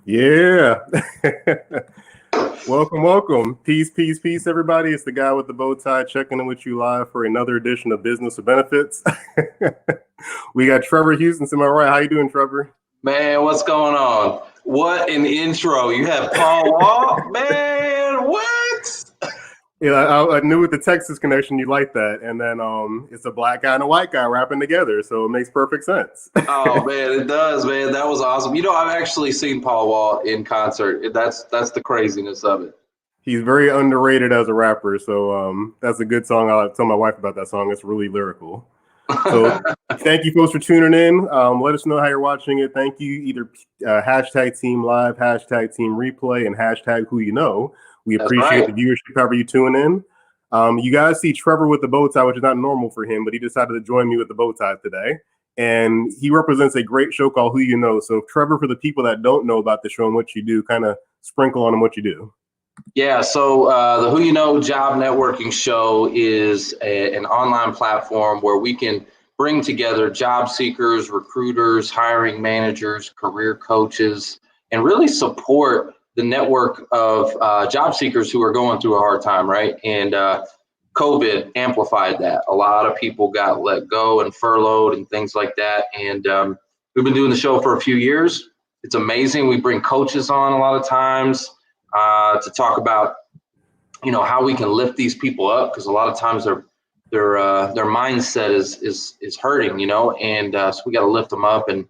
Yeah. Welcome. Peace, everybody. It's the guy with the bow tie checking in with you live for another edition of Business with Benefits. We got Trevor Houston to my right. How you doing, Trevor? Man, what's going on? What an intro. You have Paul Wall? Man, what? Yeah, I knew with the Texas connection you like that. And then it's a black guy and a white guy rapping together, so it makes perfect sense. Oh man, it does, man. That was awesome. You know, I've actually seen Paul Wall in concert. That's the craziness of it. He's very underrated as a rapper, so that's a good song. I'll tell my wife about that song. It's really lyrical. So thank you folks for tuning in. Let us know how you're watching it. Thank you. Either hashtag Team Live, hashtag Team Replay, and hashtag Who You Know. We appreciate the viewership however you tune in. You guys see Trevor with the bow tie, which is not normal for him, but he decided to join me with the bow tie today. And he represents a great show called Who You Know. So Trevor, for the people that don't know about the show and what you do, kind of sprinkle on them what you do. Yeah, so the Who You Know Job Networking Show is an online platform where we can bring together job seekers, recruiters, hiring managers, career coaches, and really support the network of job seekers who are going through a hard time, right? And COVID amplified that. A lot of people got let go and furloughed and things like that. And we've been doing the show for a few years. It's amazing. We bring coaches on a lot of times to talk about, you know, how we can lift these people up, because a lot of times their mindset is hurting, you know, and so we got to lift them up and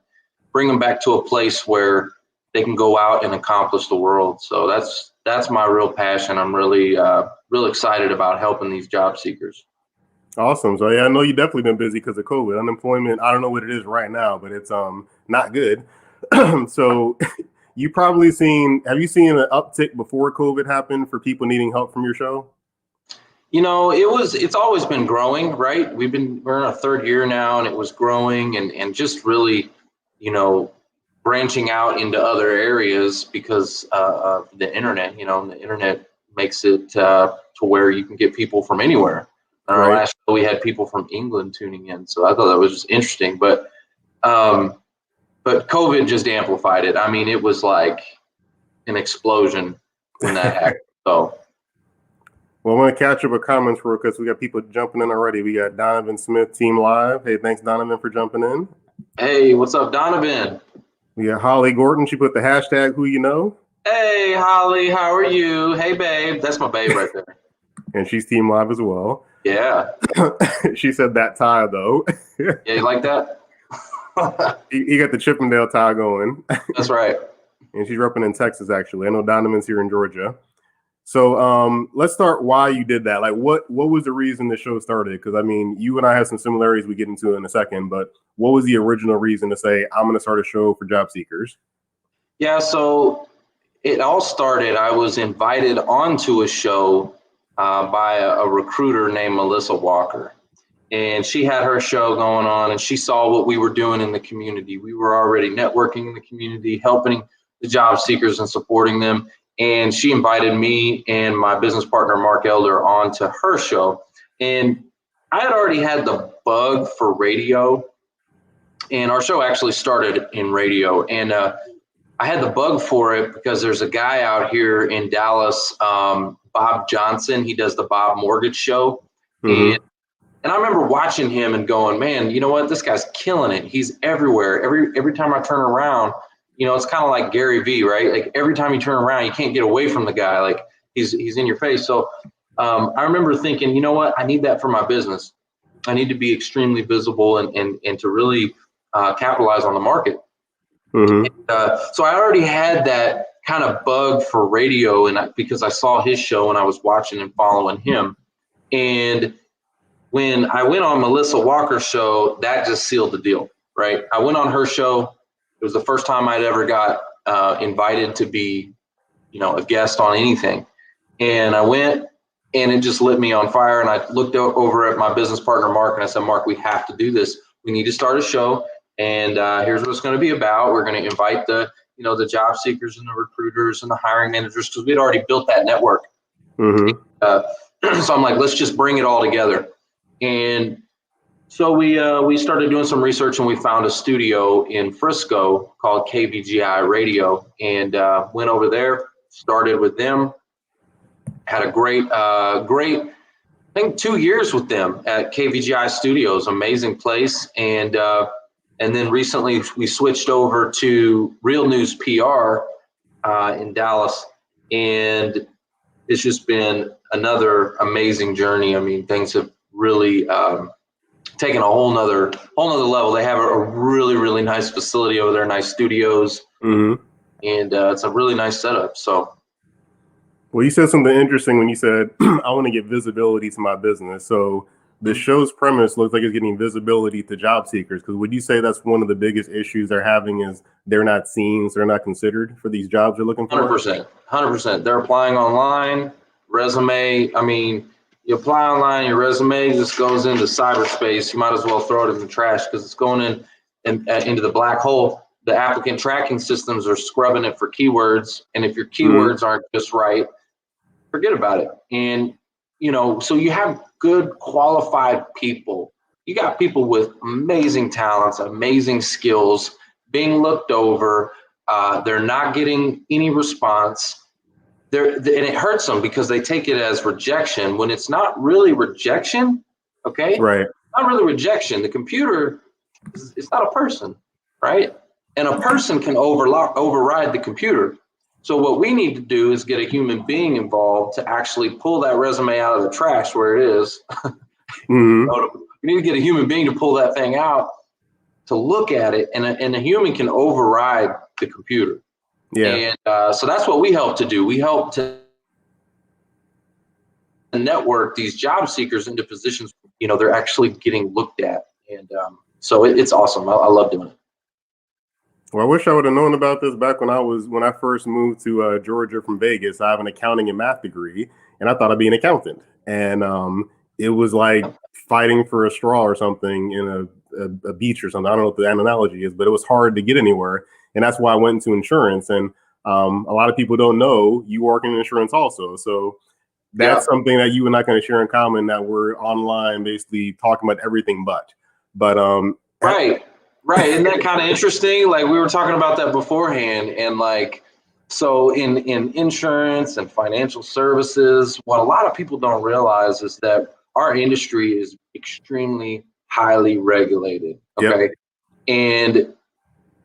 bring them back to a place where they can go out and accomplish the world. So that's my real passion. I'm really real excited about helping these job seekers. Awesome. So yeah, I know you've definitely been busy because of COVID. Unemployment, I don't know what it is right now, but it's not good. So have you seen an uptick before COVID happened for people needing help from your show? You know, it's always been growing, right? We're in our third year now, and it was growing and just really, you know, branching out into other areas because of the internet. You know, the internet makes it to where you can get people from anywhere. Our last show, we had people from England tuning in, so I thought that was just interesting. But COVID just amplified it. I mean, it was like an explosion when that happened. So. Well, I want to catch up with comments real quick. We got people jumping in already. We got Donovan Smith, Team Live. Hey, thanks, Donovan, for jumping in. Hey, what's up, Donovan? We got Holly Gordon. She put the hashtag Who You Know. Hey, Holly, how are you? Hey, babe. That's my babe right there. And she's Team Live as well. Yeah. She said that tie, though. Yeah, you like that? He got the Chippendale tie going. That's right. And she's repping in Texas, actually. I know Donovan's here in Georgia. So let's start why you did that. Like, what was the reason the show started? Because, I mean, you and I have some similarities we get into in a second, but what was the original reason to say, I'm going to start a show for job seekers? Yeah, so it all started, I was invited onto a show by a recruiter named Melissa Walker. And she had her show going on, and she saw what we were doing in the community. We were already networking in the community, helping the job seekers and supporting them. And she invited me and my business partner, Mark Elder, onto her show. And I had already had the bug for radio. And our show actually started in radio. And I had the bug for it because there's a guy out here in Dallas, Bob Johnson. He does the Bob Mortgage Show. Mm-hmm. And I remember watching him and going, man, you know what? This guy's killing it. He's everywhere. Every time I turn around, you know, it's kind of like Gary V, right? Like every time you turn around, you can't get away from the guy. Like he's in your face. So I remember thinking, you know what? I need that for my business. I need to be extremely visible and to really capitalize on the market. Mm-hmm. And, so I already had that kind of bug for radio, and because I saw his show and I was watching and following him. And when I went on Melissa Walker's show, that just sealed the deal, right? I went on her show. It was the first time I'd ever got invited to be, you know, a guest on anything. And I went, and it just lit me on fire. And I looked over at my business partner, Mark, and I said, Mark, we have to do this. We need to start a show. And here's what it's going to be about. We're going to invite the job seekers and the recruiters and the hiring managers, because we'd already built that network. Mm-hmm. So I'm like, let's just bring it all together. And So we started doing some research and we found a studio in Frisco called 𝗶𝒺𝒈 Radio, and went over there, started with them, had a great, I think 2 years with them at 𝗶𝒺𝒈 Studios, amazing place. And then recently we switched over to Real News PR in Dallas, and it's just been another amazing journey. I mean, things have really taken a whole nother level. They have a really, really nice facility over there, nice studios, and it's a really nice setup. So. Well, you said something interesting when you said, I want to get visibility to my business. So the show's premise looks like it's getting visibility to job seekers. Because would you say that's one of the biggest issues they're having is they're not seen, so they're not considered for these jobs they're looking for? 100%. They're applying online, resume. I mean, you apply online, your resume just goes into cyberspace. You might as well throw it in the trash because it's going into the black hole. The applicant tracking systems are scrubbing it for keywords. And if your keywords aren't just right, forget about it. And, so you have good qualified people. You got people with amazing talents, amazing skills being looked over. They're not getting any response. And it hurts them because they take it as rejection when it's not really rejection. Okay. Right. Not really rejection. The computer it's not a person, right? And a person can override the computer. So what we need to do is get a human being involved to actually pull that resume out of the trash where it is. We need to get a human being to pull that thing out, to look at it, and a human can override the computer. Yeah. And so that's what we help to do. We help to network these job seekers into positions, they're actually getting looked at. And so it's awesome. I love doing it. Well, I wish I would have known about this back when I first moved to Georgia from Vegas. I have an accounting and math degree, and I thought I'd be an accountant. And it was like fighting for a straw or something in a beach or something. I don't know what the analogy is, but it was hard to get anywhere. And that's why I went into insurance. And a lot of people don't know you work in insurance also. So that's something that you and I can share in common, that we're online basically talking about everything but. Right. Isn't that kind of interesting? Like we were talking about that beforehand. And like, so in insurance and financial services, what a lot of people don't realize is that our industry is extremely highly regulated. Okay. Yep. And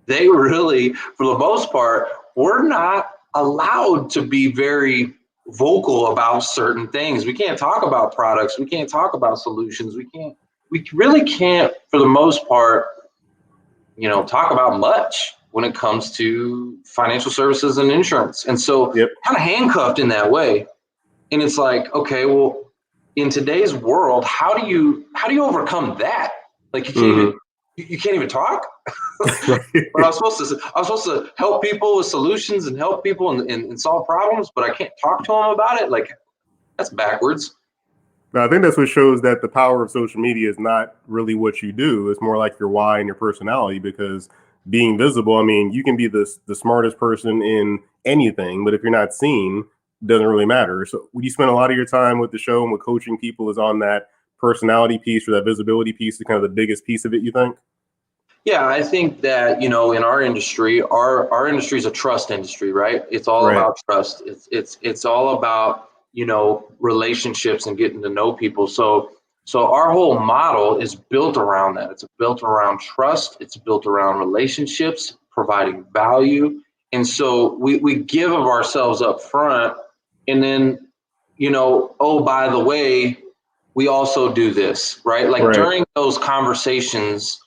they really, for the most part, we're not allowed to be very vocal about certain things. We can't talk about products. We can't talk about solutions. We really can't, for the most part, talk about much when it comes to financial services and insurance. And so kind of handcuffed in that way. And it's like, okay, well, in today's world, how do you overcome that? Like you can't even talk. But I'm supposed to help people with solutions and help people and solve problems, but I can't talk to them about it. Like that's backwards. I think that's what shows that the power of social media is not really what you do. It's more like your why and your personality, because being visible, I mean, you can be the smartest person in anything, but if you're not seen, it doesn't really matter. So would you spend a lot of your time with the show and with coaching people is on that personality piece or that visibility piece is kind of the biggest piece of it, you think? Yeah, I think that, in our industry, our industry is a trust industry, right? It's all about trust. It's all about, relationships and getting to know people. So our whole model is built around that. It's built around trust. It's built around relationships, providing value. And so we give of ourselves up front, and then, oh, by the way, we also do this, right? Like during those conversations,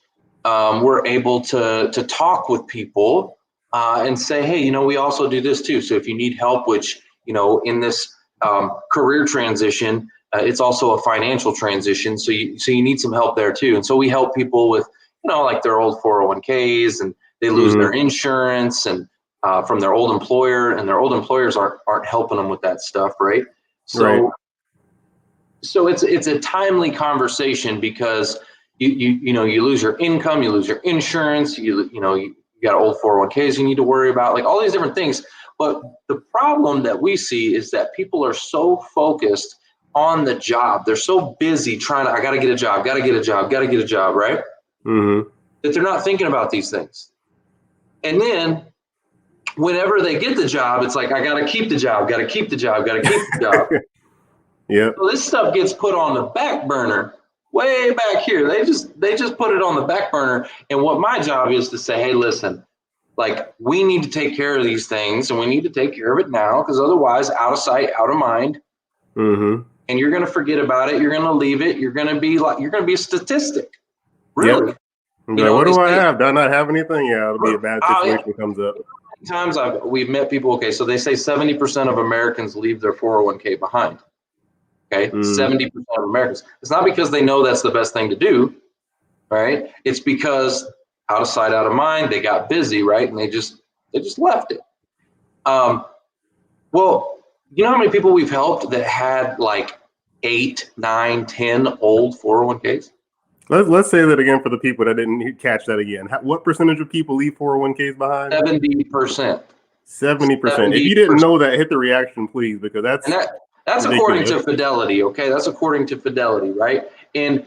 we're able to talk with people and say, hey, we also do this too. So if you need help, which, in this career transition, it's also a financial transition. So you need some help there too. And so we help people with, like their old 401ks, and they lose their insurance and from their old employer, and their old employers aren't helping them with that stuff, right? So it's a timely conversation because you lose your income, you lose your insurance, you got old 401ks you need to worry about, like all these different things. But the problem that we see is that people are so focused on the job. They're so busy trying to, I got to get a job, got to get a job, got to get a job, right? Mm-hmm. That they're not thinking about these things. And then whenever they get the job, it's like, I got to keep the job, got to keep the job, got to keep the job. Yeah. So this stuff gets put on the back burner, way back here. They just put it on the back burner. And what my job is to say, hey, listen, like, we need to take care of these things, and we need to take care of it now, because otherwise, out of sight, out of mind. Mm-hmm. And you're going to forget about it. You're going to leave it. You're going to be a statistic. Really. Yep. Like, what do I have? Do I not have anything? Yeah, it'll be a bad situation that comes up. Times we've met people. Okay, so they say 70% of Americans leave their 401k behind. Okay, 70% of Americans. It's not because they know that's the best thing to do, right? It's because out of sight, out of mind. They got busy, right? And they just left it. Well, you know how many people we've helped that had like 8, 9, 10 old 401ks? Let's say that again for the people that didn't catch that again. What percentage of people leave 401ks behind? 70%. 70%. If you didn't know that, hit the reaction, please, because that's according to Fidelity. Okay, that's according to Fidelity, right? And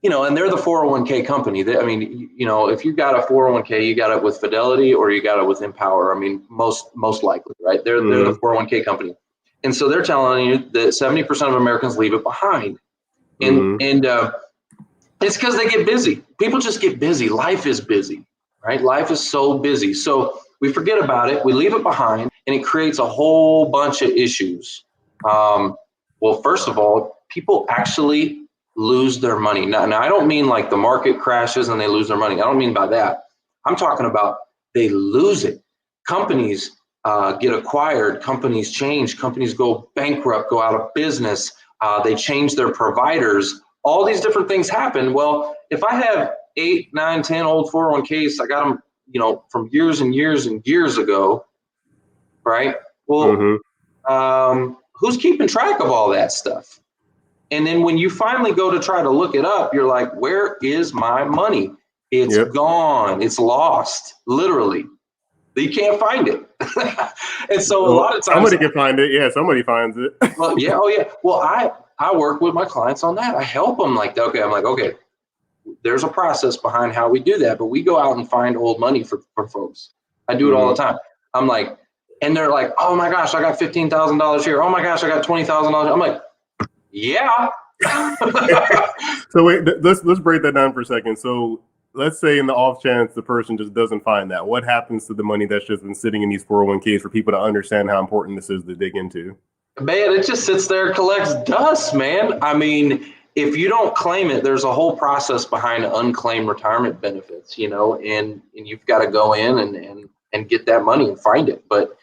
and they're the 401k company. If you got a 401k, you got it with Fidelity or you got it with Empower. I mean, most likely, right? They're the 401k company, and so they're telling you that 70% of Americans leave it behind, and it's because they get busy. People just get busy. Life is busy, right? Life is so busy. So we forget about it. We leave it behind, and it creates a whole bunch of issues. Well, first of all, people actually lose their money. Now, I don't mean like the market crashes and they lose their money. I don't mean by that. I'm talking about they lose it. Companies get acquired. Companies change. Companies go bankrupt, go out of business. They change their providers. All these different things happen. Well, if I have 8, 9, 10 old 401ks, I got them, from years and years and years ago, right? Well, who's keeping track of all that stuff? And then when you finally go to try to look it up, you're like, where is my money? It's gone. It's lost, literally. You can't find it. And so a lot of times somebody can find it. Yeah, somebody finds it. Well, yeah. Oh, yeah. Well, I work with my clients on that. I help them like that. Okay. I'm like, okay, there's a process behind how we do that, but we go out and find old money for folks. I do it all the time. I'm like, and they're like, oh my gosh, I got $15,000 here. Oh my gosh, I got $20,000. I'm like, yeah. So wait, let's break that down for a second. So let's say in the off chance the person just doesn't find that, what happens to the money that's just been sitting in these 401ks for people to understand how important this is to dig into? Man, it just sits there, collects dust, man. I mean, if you don't claim it, there's a whole process behind unclaimed retirement benefits, and you've got to go in and get that money and find it. But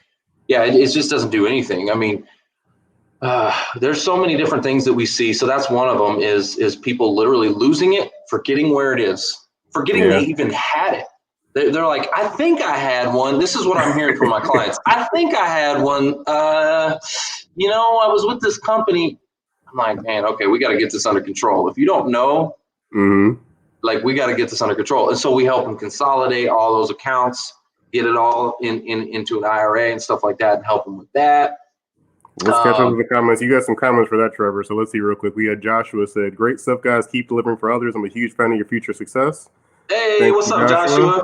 yeah, it just doesn't do anything. I mean, there's so many different things that we see. So that's one of them is people literally losing it, forgetting where it is, forgetting they even had it. They're like, I think I had one. This is what I'm hearing from my clients. I think I had one. I was with this company. I'm like, man, okay, we got to get this under control. If you don't know, like, we got to get this under control. And so we help them consolidate all those accounts, get it all into an IRA and stuff like that, and help them with that. Let's catch up with the comments. You got some comments for that, Trevor. So let's see real quick. We had Joshua said, great stuff, guys. Keep delivering for others. I'm a huge fan of your future success. Hey, what's up, Joshua?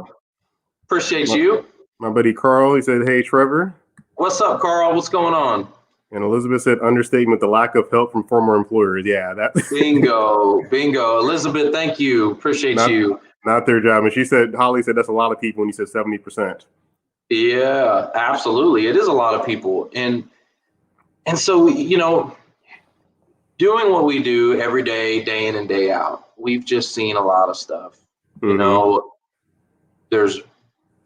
Appreciate you. My buddy Carl, he said, hey, Trevor. What's up, Carl? What's going on? And Elizabeth said, understatement, the lack of help from former employers. Yeah, that. Bingo. Elizabeth, thank you. Appreciate you. Not their job. And she said, Holly said, that's a lot of people when you said 70%. Yeah, absolutely. It is a lot of people. And so, doing what we do every day, day in and day out, we've just seen a lot of stuff. There's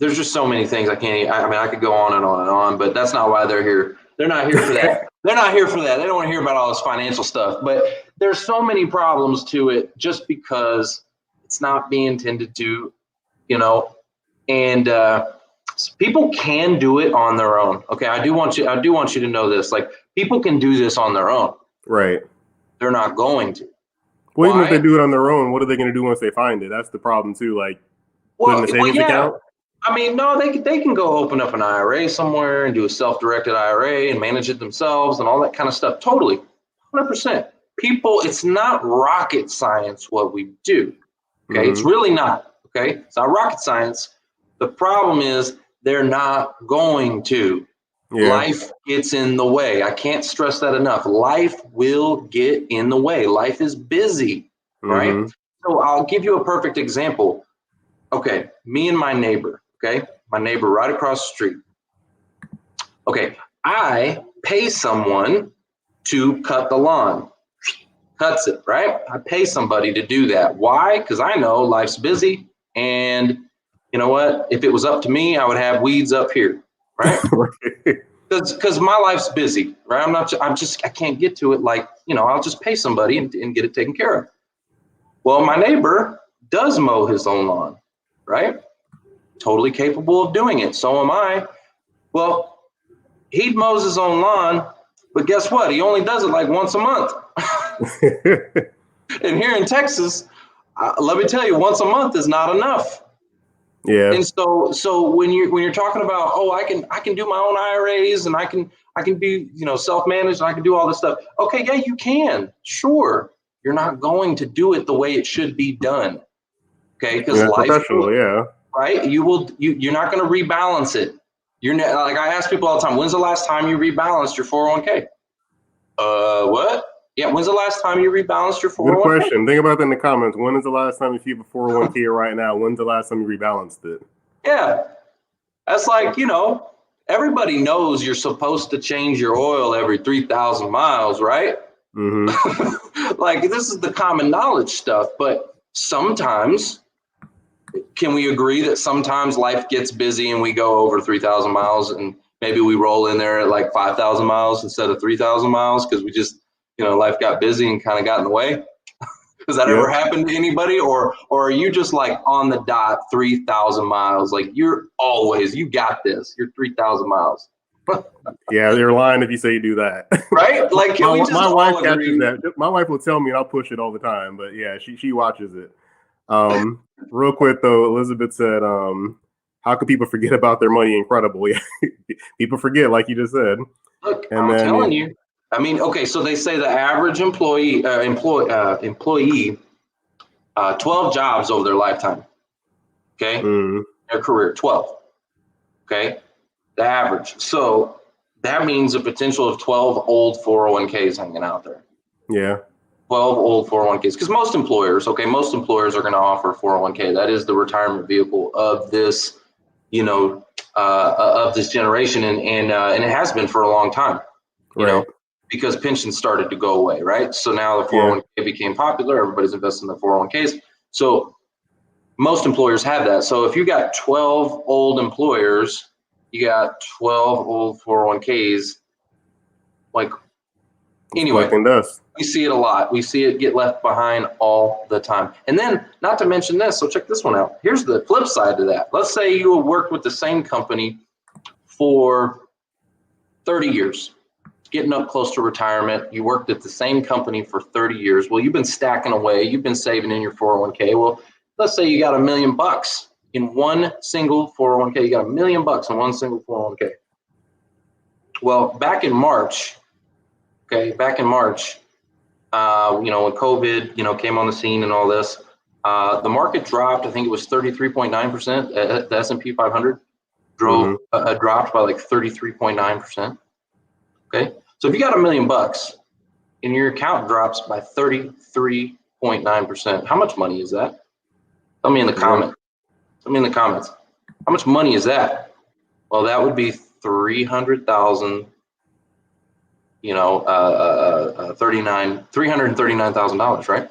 just so many things I could go on and on and on, but that's not why they're here. They're not here for that. They're not here for that. They don't want to hear about all this financial stuff, but there's so many problems to it just because it's not being tended to, and people can do it on their own. Okay. I do want you to know this, like, people can do this on their own. Right. They're not going to. Well, even if they do it on their own, what are they going to do once they find it? That's the problem too. Like, put in a savings account. I mean, no, they can go open up an IRA somewhere and do a self-directed IRA and manage it themselves and all that kind of stuff. Totally 100%. People, it's not rocket science what we do. Okay, it's really not. Okay, it's not rocket science. The problem is they're not going to. Life gets in the way. I can't stress that enough. Life will get in the way. Life is busy, right? So I'll give you a perfect example. Okay, me and my neighbor, okay? My neighbor right across the street. Okay, I pay someone to cut the lawn. Cuts it, right? I pay somebody to do that. Why? Because I know life's busy, and you know what? If it was up to me, I would have weeds up here, right? Because my life's busy, right? I can't get to it like, I'll just pay somebody and get it taken care of. Well, my neighbor does mow his own lawn, right? Totally capable of doing it. So am I. Well, he mows his own lawn, but guess what? He only does it like once a month. And here in Texas, let me tell you, once a month is not enough. Yeah. And so when you're talking about, oh, I can do my own IRAs and I can be, self-managed and I can do all this stuff. Okay, yeah, you can. Sure. You're not going to do it the way it should be done. Okay, because life, right? You're not going to rebalance it. Like I ask people all the time, when's the last time you rebalanced your 401k? What? Yeah, when's the last time you rebalanced your 401k? Good question. Think about that in the comments. When is the last time, if you have a 401k right now, when's the last time you rebalanced it? Yeah, that's like, everybody knows you're supposed to change your oil every 3,000 miles, right? Like, this is the common knowledge stuff, but sometimes, can we agree that sometimes life gets busy and we go over 3,000 miles and maybe we roll in there at like 5,000 miles instead of 3,000 miles because we just, life got busy and kind of got in the way? Does that ever happen to anybody? Or are you just like on the dot 3,000 miles? Like you got this. You're 3,000 miles. Yeah, you're lying if you say you do that. Right? Like, can we just my wife catches agree? that. My wife will tell me and I'll push it all the time. But yeah, she watches it. Real quick though, Elizabeth said, how can people forget about their money? Incredible. Yeah. People forget, like you just said. Look, I'm telling you. I mean, okay, so they say the average employee 12 jobs over their lifetime. Okay, their career, 12. Okay, the average. So that means a potential of 12 old 401ks hanging out there. Yeah, 12 old 401ks. Because most employers are going to offer 401k. That is the retirement vehicle of this, of this generation, and it has been for a long time. You know. Because pensions started to go away, right? So now the 401k became popular. Everybody's investing in the 401ks. So most employers have that. So if you got 12 old employers, you got 12 old 401ks. Like, anyway, we see it a lot. We see it get left behind all the time. And then, not to mention this, so check this one out. Here's the flip side to that. Let's say you have worked with the same company for 30 years. Getting up close to retirement, you worked at the same company for 30 years. Well, you've been stacking away, you've been saving in your 401k. Well, let's say you got $1 million in one single 401k. You got $1 million in one single 401k. Well, back in March, when COVID, came on the scene and all this, the market dropped. I think it was 33.9%. The S&P 500 dropped by like 33.9%. Okay. So if you got $1 million and your account drops by 33.9%, how much money is that? Tell me in the comments. How much money is that? Well, that would be $339,000, right?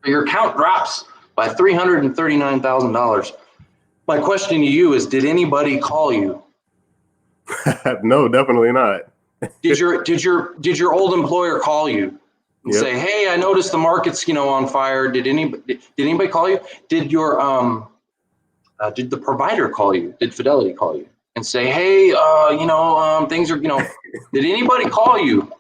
Your account drops by $339,000. My question to you is, did anybody call you? No, definitely not. Did your old employer call you and say, "Hey, I noticed the market's on fire"? Did anybody call you? Did your did the provider call you? Did Fidelity call you and say, "Hey, things are Did anybody call you?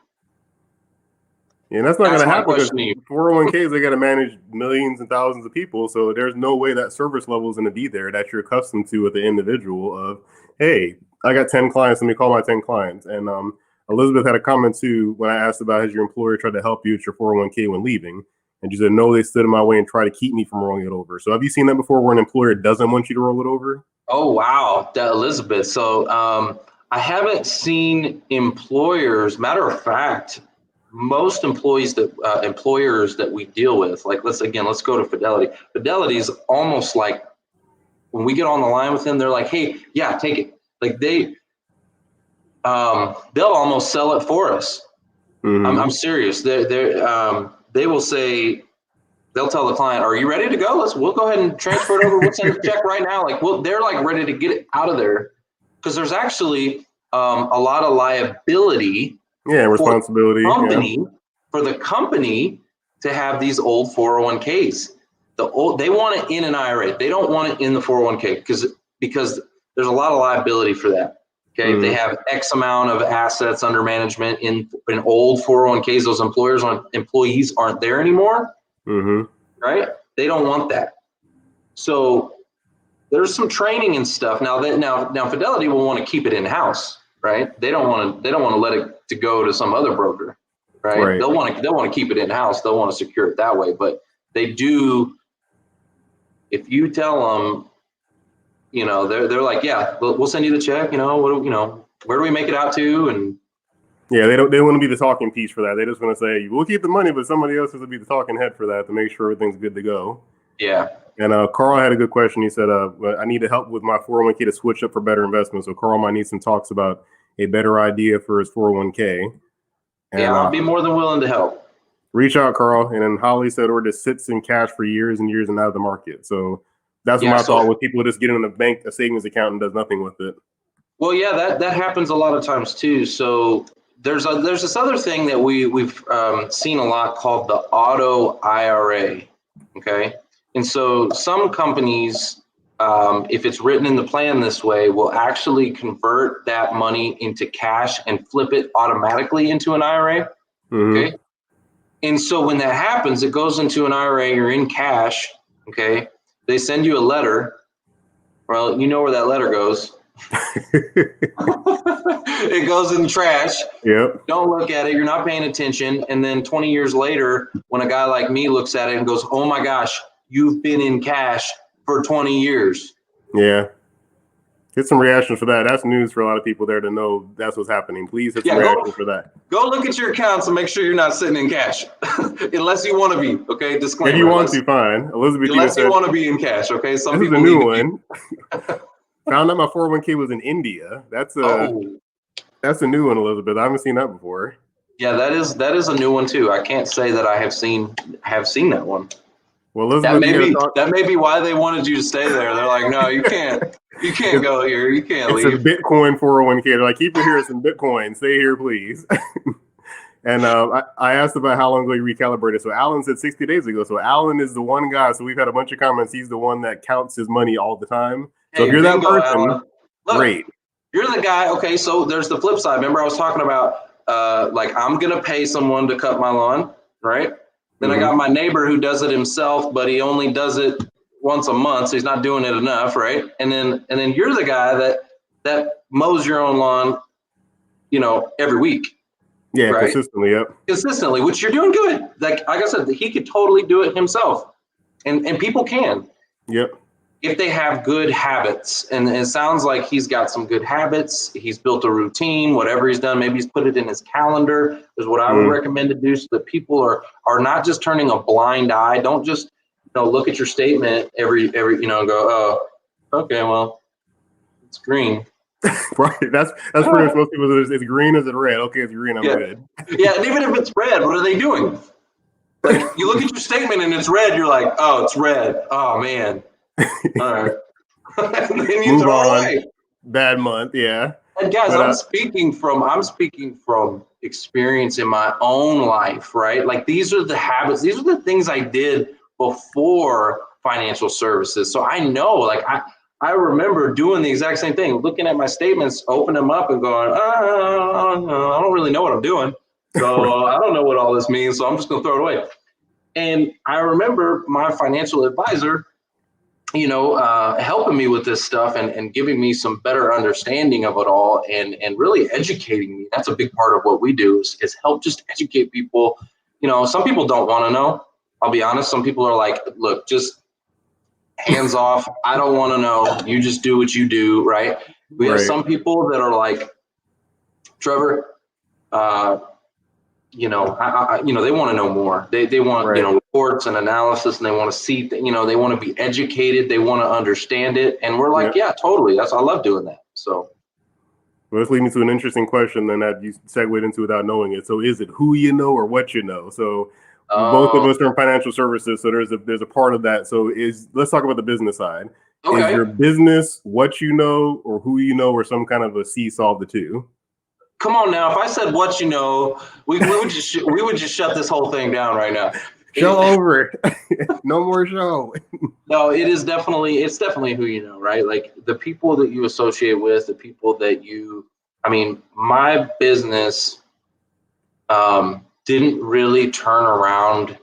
Yeah, that's not going to happen because 401ks, they got to manage millions and thousands of people. So there's no way that service level is going to be there that you're accustomed to with the individual of, hey, I got 10 clients. Let me call my 10 clients. And Elizabeth had a comment too when I asked about has your employer tried to help you with your 401k when leaving, and she said no, they stood in my way and tried to keep me from rolling it over. So have you seen that before, where an employer doesn't want you to roll it over? Oh wow, that Elizabeth. So I haven't seen employers. Matter of fact, most employers that we deal with, like let's go to Fidelity. Fidelity is almost like when we get on the line with them, they're like, hey, yeah, take it. Like they'll almost sell it for us. Mm-hmm. I'm serious. They will say, they'll tell the client, are you ready to go? We'll go ahead and transfer it over. We'll send a check right now. Like, well, they're like ready to get it out of there because there's actually a lot of liability. Yeah, responsibility. For the company to have these old 401ks. They want it in an IRA. They don't want it in the 401k because there's a lot of liability for that. Okay, if they have X amount of assets under management in old 401ks, those employees aren't there anymore. Right? They don't want that. So there's some training and stuff. Now Fidelity will want to keep it in house, right? They don't want to let it to go to some other broker, right? They'll want to keep it in house. They'll want to secure it that way. But they do. If you tell them, they're like, yeah, we'll send you the check. Where do we make it out to? And yeah, they want to be the talking piece for that. They just want to say, we'll keep the money, but somebody else has to be the talking head for that to make sure everything's good to go. Yeah. And Carl had a good question. He said, I need to help with my 401k to switch up for better investments. So Carl might need some talks about a better idea for his 401k. And, yeah, I'll be more than willing to help. Reach out, Carl. And then Holly said, or just sits in cash for years and years and out of the market. So that's what my thought with people just getting in a bank, a savings account, and does nothing with it. Well, yeah, that happens a lot of times too. So there's this other thing that we've seen a lot called the auto IRA. Okay, and so some companies, if it's written in the plan this way, will actually convert that money into cash and flip it automatically into an IRA. Okay, and so when that happens, it goes into an IRA. You're in cash. Okay, they send you a letter. Well, you know where that letter goes. It goes in the trash. Yep. Don't look at it. You're not paying attention. And then 20 years later, when a guy like me looks at it and goes, oh my gosh, you've been in cash for 20 years. Yeah. Get some reactions for that. That's news for a lot of people there to know that's what's happening. Please hit some reactions for that. Go look at your accounts and make sure you're not sitting in cash. Unless you want to be, okay? Disclaimer. If you want to, fine. Elizabeth unless you want to be in cash, okay? Some this people is a new one. Found out my 401k was in India. That's a new one, Elizabeth. I haven't seen that before. Yeah, that is a new one too. I can't say that I have seen that one. Well, Elizabeth, that may be why they wanted you to stay there. They're like, no, you can't go here. You can't leave. It's a Bitcoin 401k. They're like, keep it here. It's in Bitcoin. Stay here, please. And I asked about how long ago you recalibrated. So Alan said 60 days ago. So Alan is the one guy. So we've had a bunch of comments. He's the one that counts his money all the time. So if you're that person, great. You're the guy. Okay, so there's the flip side. Remember I was talking about like I'm going to pay someone to cut my lawn, right? Then I got my neighbor who does it himself, but he only does it once a month, so he's not doing it enough, right? And then you're the guy that mows your own lawn, every week. Yeah, right? Consistently, yep. Consistently, which you're doing good. Like I said, he could totally do it himself, and people can. Yep. If they have good habits, and it sounds like he's got some good habits. He's built a routine, whatever he's done, maybe he's put it in his calendar is what I would recommend to do so that people are not just turning a blind eye. Don't just, look at your statement every, and go, oh, okay, well, it's green. Right. That's pretty much most people. It's green. Is it red? Okay, it's green. I'm good. Yeah. And even if it's red, what are they doing? Like you look at your statement and it's red. You're like, oh, it's red. Oh man. All right. And then you throw it away. Bad month, yeah. And guys, I'm speaking from experience in my own life, right? Like these are the habits, these are the things I did before financial services. So I know, like I remember doing the exact same thing, looking at my statements, opening them up and going, I don't really know what I'm doing. So I don't know what all this means. So I'm just going to throw it away. And I remember my financial advisor, helping me with this stuff and giving me some better understanding of it all and really educating me. That's a big part of what we do is help just educate people. Some people don't want to know. I'll be honest. Some people are like, look, just hands off. I don't want to know. You just do what you do, right? We have some people that are like, Trevor, they want to know more. They want, reports and analysis, and they want to see, they want to be educated. They want to understand it. And we're like, yeah, totally. I love doing that. So. Well, this leads me to an interesting question then that you segued into without knowing it. So is it who you know or what you know? So both of us are in financial services. So there's a part of that. So let's talk about the business side. Okay. Is your business what you know or who you know or some kind of a seesaw of the two? Come on now. If I said what you know, we would just shut this whole thing down right now. Show over. No more show. No, it's definitely who you know, right? Like the people that you associate with, the people that my business didn't really turn around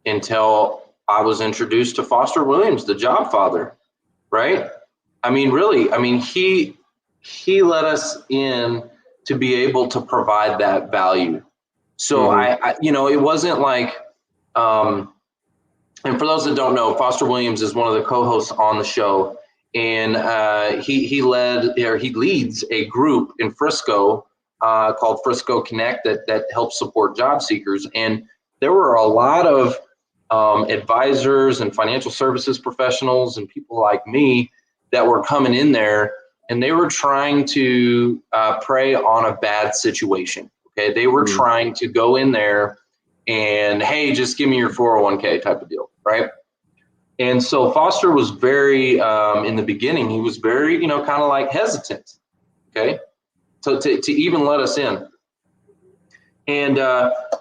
until I was introduced to Foster Williams, the job father, right? He let us in to be able to provide that value. So it wasn't like, and for those that don't know, Foster Williams is one of the co-hosts on the show, and he leads a group in Frisco called Frisco Connect that helps support job seekers. And there were a lot of advisors and financial services professionals and people like me that were coming in there, and they were trying to prey on a bad situation. Okay, they were trying to go in there and, hey, just give me your 401k type of deal, right? And so Foster was very, in the beginning, he was very, kind of like hesitant, okay, so to even let us in. And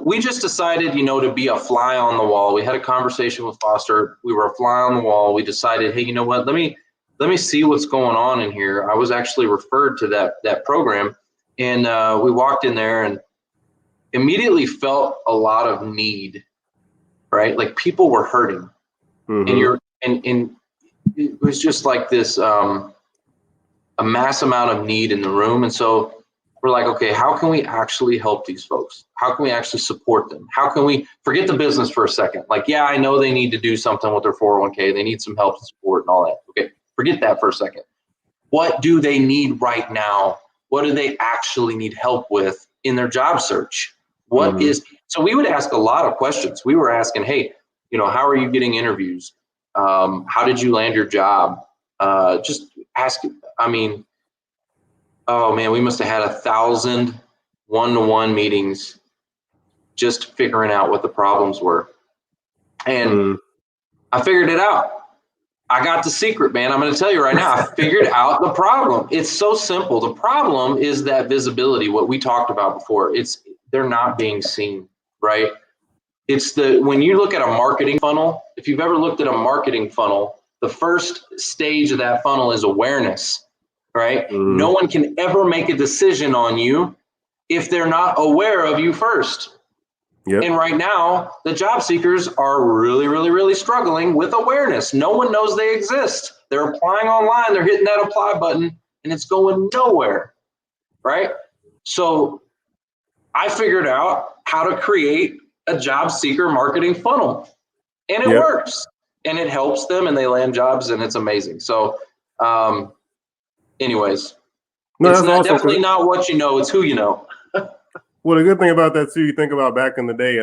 we just decided, to be a fly on the wall. We had a conversation with Foster. We were a fly on the wall. We decided, hey, you know what? Let me see what's going on in here. I was actually referred to that program, and we walked in there and immediately felt a lot of need, right? Like people were hurting, and it was just like this a mass amount of need in the room. And so we're like, okay, how can we actually help these folks? How can we actually support them? How can we forget the business for a second? Like, yeah, I know they need to do something with their 401k. They need some help and support and all that. Okay, forget that for a second. What do they need right now? What do they actually need help with in their job search? So we would ask a lot of questions. We were asking, hey, how are you getting interviews? How did you land your job? Just ask, oh man, we must have had 1,000 one-to-one meetings just figuring out what the problems were. And I figured it out. I got the secret, man. I'm going to tell you right now, I figured out the problem. It's so simple. The problem is that visibility, what we talked about before. They're not being seen, right? When you look at a marketing funnel, if you've ever looked at a marketing funnel, the first stage of that funnel is awareness, right? No one can ever make a decision on you if they're not aware of you first. Yep. And right now, the job seekers are really, really, really struggling with awareness. No one knows they exist. They're applying online, they're hitting that apply button, and it's going nowhere, right? So I figured out how to create a job seeker marketing funnel, and it works, and it helps them, and they land jobs, and it's amazing. So anyways, it's definitely not what you know, it's who you know. Well, the good thing about that too, you think about back in the day,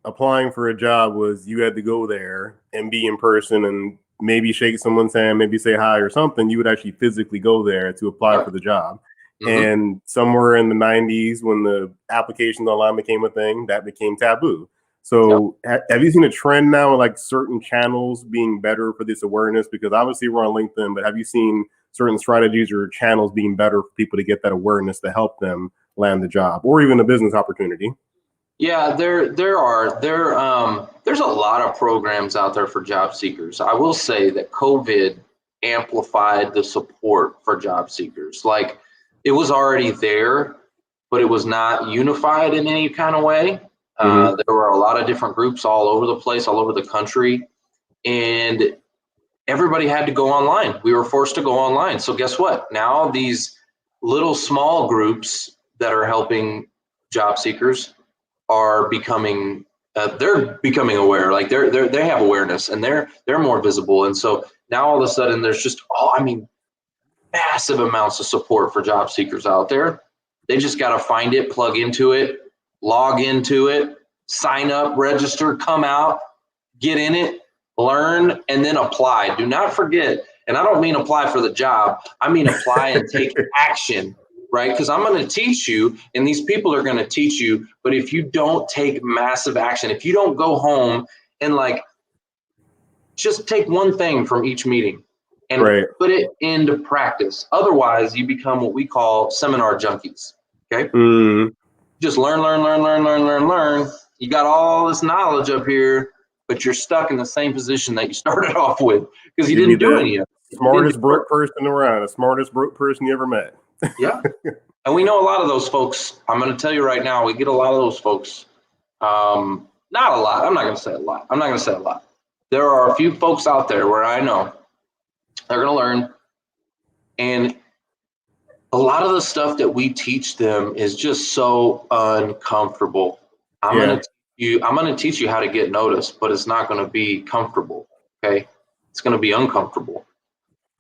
applying for a job was you had to go there and be in person and maybe shake someone's hand, maybe say hi or something. You would actually physically go there to apply for the job. And somewhere in the 90s, when the applications online became a thing, that became taboo. So have you seen a trend now in like certain channels being better for this awareness? Because obviously we're on LinkedIn, but have you seen certain strategies or channels being better for people to get that awareness to help them land the job or even a business opportunity? Yeah, there's a lot of programs out there for job seekers. I will say that COVID amplified the support for job seekers. Like, it was already there, but it was not unified in any kind of way. There were a lot of different groups all over the place, all over the country. And everybody had to go online. We were forced to go online. So guess what? Now these little small groups that are helping job seekers are becoming they're becoming aware. Like they have awareness, and they're more visible. And so now all of a sudden there's just massive amounts of support for job seekers out there. They just got to find it, plug into it, log into it, sign up, register, come out, get in it, learn, and then apply. Do not forget, and I don't mean apply for the job, I mean apply and take action, right? Because I'm going to teach you, and these people are going to teach you, but if you don't take massive action, if you don't go home and like just take one thing from each meeting and put it into practice, otherwise you become what we call seminar junkies, okay? Just learn. You got all this knowledge up here, but you're stuck in the same position that you started off with because you didn't do any of it. Smartest broke person around, the smartest broke person you ever met. Yeah. And we know a lot of those folks. I'm going to tell you right now, we get a lot of those folks. Not a lot. I'm not going to say a lot. There are a few folks out there where I know they're going to learn. And a lot of the stuff that we teach them is just so uncomfortable. I'm going to teach you how to get noticed, but it's not going to be comfortable. Okay. It's going to be uncomfortable.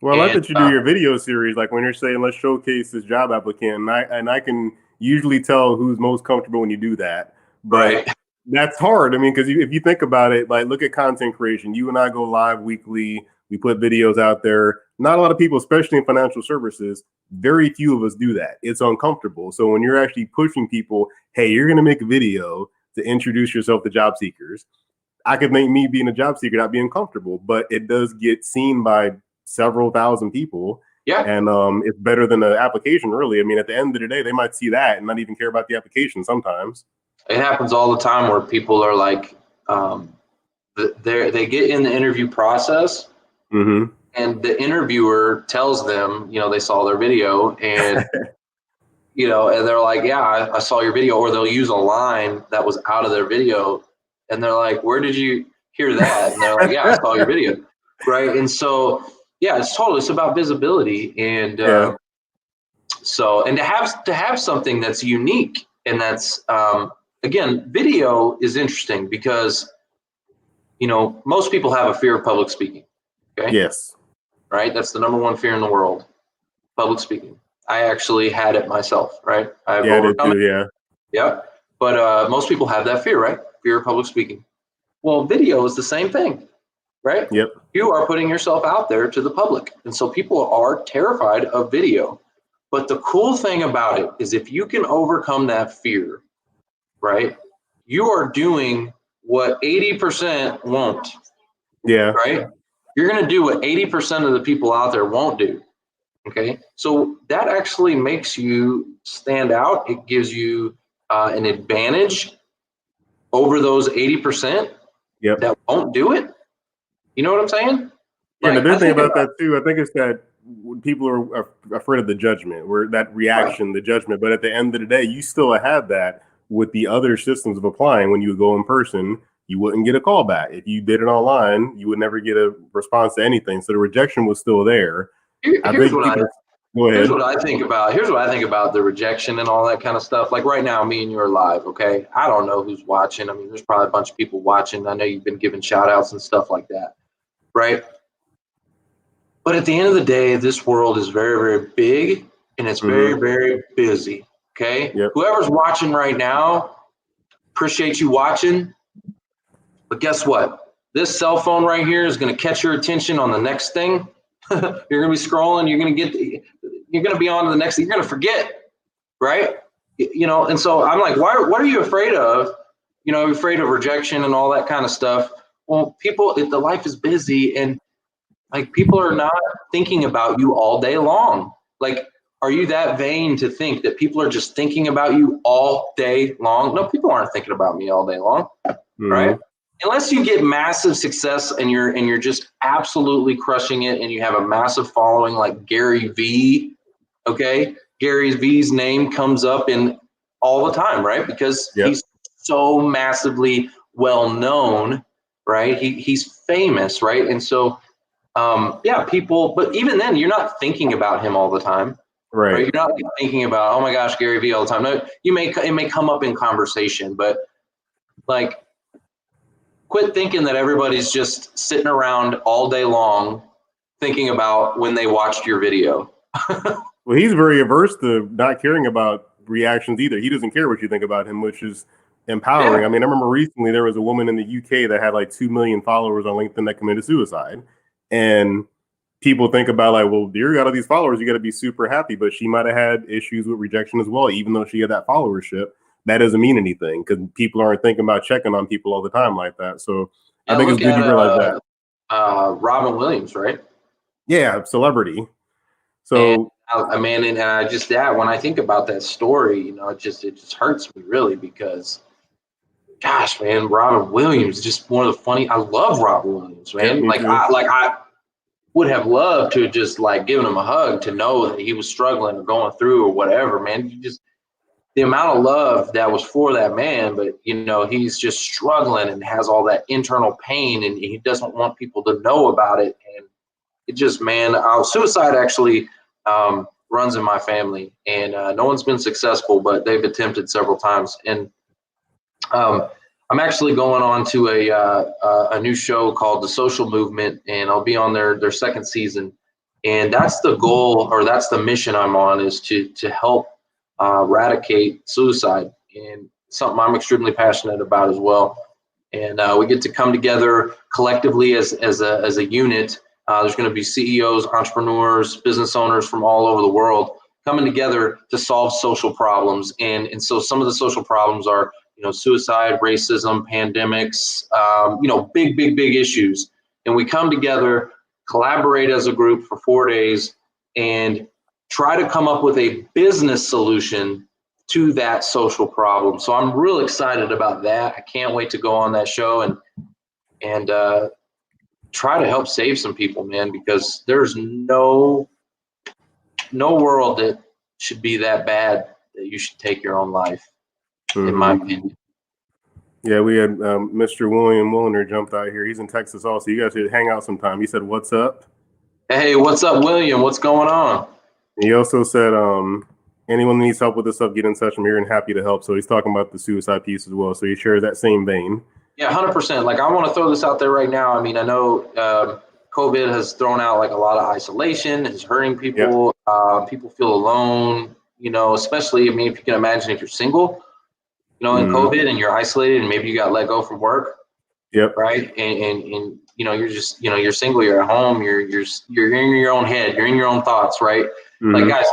Well, I like that you do your video series, like when you're saying, let's showcase this job applicant. And I can usually tell who's most comfortable when you do that. But that's hard. I mean, because if you think about it, like look at content creation. You and I go live weekly. We put videos out there. Not a lot of people, especially in financial services, very few of us do that. It's uncomfortable. So when you're actually pushing people, hey, you're going to make a video to introduce yourself to job seekers. I could make me being a job seeker not be uncomfortable, but it does get seen by several thousand people. Yeah. And it's better than the application, really. I mean, at the end of the day, they might see that and not even care about the application sometimes. It happens all the time where people are like, they get in the interview process and the interviewer tells them, you know, they saw their video and, you know, and they're like, yeah, I saw your video, or they'll use a line that was out of their video. And they're like, where did you hear that? And they're like, yeah, I saw your video. Right. And so, yeah, it's about visibility. And so, and to have something that's unique and that's, again, video is interesting because, you know, most people have a fear of public speaking. Okay. Yes. Right. That's the number one fear in the world. Public speaking. I actually had it myself. Right. I've overcome it. Yeah. Yeah. But most people have that fear, right? Fear of public speaking. Well, video is the same thing. Right? Yep. You are putting yourself out there to the public. And so people are terrified of video. But the cool thing about it is if you can overcome that fear, right, you are doing what 80% won't. Yeah. Right? You're going to do what 80% of the people out there won't do. Okay. So that actually makes you stand out. It gives you an advantage over those 80% that won't do it. You know what I'm saying? Yeah, the big thing about that too, I think it's that people are afraid of the judgment, where that reaction, the judgment. But at the end of the day, you still have that with the other systems of applying. When you go in person, you wouldn't get a call back. If you did it online, you would never get a response to anything. So the rejection was still there. Here's what I think about the rejection and all that kind of stuff. Like right now, me and you are live, okay? I don't know who's watching. I mean, there's probably a bunch of people watching. I know you've been giving shout outs and stuff like that, right? But at the end of the day, this world is very, very big and it's very, very busy, okay? Yep. Whoever's watching right now, appreciate you watching. But guess what? This cell phone right here is going to catch your attention on the next thing. You're going to be scrolling. You're going to be on to the next thing. You're going to forget, right? You know, and so I'm like, what are you afraid of? You know, afraid of rejection and all that kind of stuff. Well, the life is busy and like people are not thinking about you all day long. Like, are you that vain to think that people are just thinking about you all day long? No, people aren't thinking about me all day long, right? Unless you get massive success and you're just absolutely crushing it and you have a massive following like Gary V, okay? Gary V's name comes up in all the time, right? Because he's so massively well known, right? He's famous, right? And so yeah, people, but even then you're not thinking about him all the time. Right. You're not like thinking about, oh my gosh, Gary Vee all the time. No, it may come up in conversation, but like, quit thinking that everybody's just sitting around all day long thinking about when they watched your video. Well, he's very averse to not caring about reactions either. He doesn't care what you think about him, which is empowering. Yeah. I mean, I remember recently there was a woman in the UK that had like 2 million followers on LinkedIn that committed suicide. And people think about like, well, you got all these followers, you got to be super happy. But she might have had issues with rejection as well, even though she had that followership. That doesn't mean anything because people aren't thinking about checking on people all the time like that. So I think it's good to realize that. Robin Williams, right? Yeah, celebrity. So I mean, and I just when I think about that story, you know, it just hurts me really because, gosh, man, Robin Williams is just one of the funny. I love Robin Williams, man. Yeah, I would have loved to just like given him a hug to know that he was struggling or going through or whatever, man. You just the amount of love that was for that man, but you know, he's just struggling and has all that internal pain and he doesn't want people to know about it. And it just, man, suicide actually runs in my family and no one's been successful, but they've attempted several times. And I'm actually going on to a new show called The Social Movement, and I'll be on their second season. And that's the goal, or that's the mission I'm on, is to help eradicate suicide, and something I'm extremely passionate about as well. And we get to come together collectively as a unit. There's going to be CEOs, entrepreneurs, business owners from all over the world coming together to solve social problems. And so some of the social problems are, you know, suicide, racism, pandemics, you know, big issues. And we come together, collaborate as a group for 4 days, and try to come up with a business solution to that social problem. So I'm real excited about that. I can't wait to go on that show and try to help save some people, man, because there's no world that should be that bad that you should take your own life, in my opinion. Yeah, we had Mr. William Willner jumped out here. He's in Texas also. You guys should hang out sometime. He said, "What's up?" Hey, what's up, William? What's going on? He also said, anyone needs help with this stuff, get in touch. I'm here and happy to help. So he's talking about the suicide piece as well. So he shares that same vein. Yeah, 100%. Like, I want to throw this out there right now. I mean, I know COVID has thrown out like a lot of isolation. It's hurting people. Yep. People feel alone, you know, especially, I mean, if you can imagine if you're single, you know, in COVID and you're isolated and maybe you got let go from work. Yep. Right. And you know, you're just, you know, you're single, you're at home, you're in your own head, you're in your own thoughts. Right. Like, guys,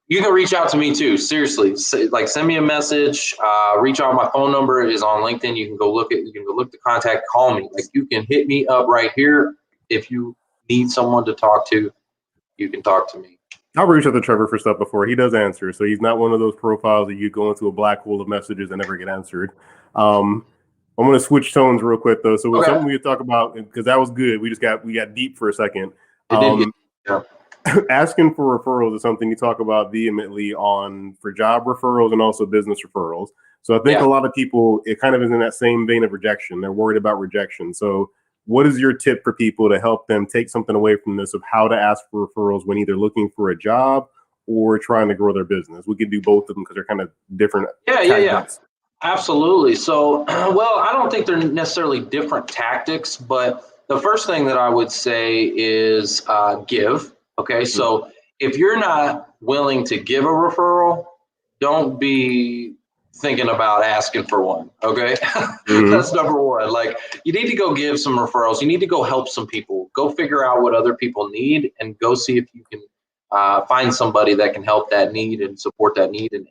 you can reach out to me too. Seriously, like send me a message, reach out. My phone number is on LinkedIn. You can go look the contact, call me. Like, you can hit me up right here. If you need someone to talk to, you can talk to me. I'll reach out to Trevor for stuff before. He does answer. So he's not one of those profiles that you go into a black hole of messages and never get answered. I'm going to switch tones real quick though. So it's something we could talk about, because that was good. We got deep for a second. Asking for referrals is something you talk about vehemently for job referrals and also business referrals. So I think a lot of people, it kind of is in that same vein of rejection. They're worried about rejection. So what is your tip for people to help them take something away from this of how to ask for referrals when either looking for a job or trying to grow their business? We could do both of them because they're kind of different. Yeah. Absolutely. So, well, I don't think they're necessarily different tactics, but the first thing that I would say is give. Okay, so if you're not willing to give a referral, don't be thinking about asking for one. Okay, that's number one. Like, you need to go give some referrals. You need to go help some people. Go figure out what other people need and go see if you can find somebody that can help that need and support that need, and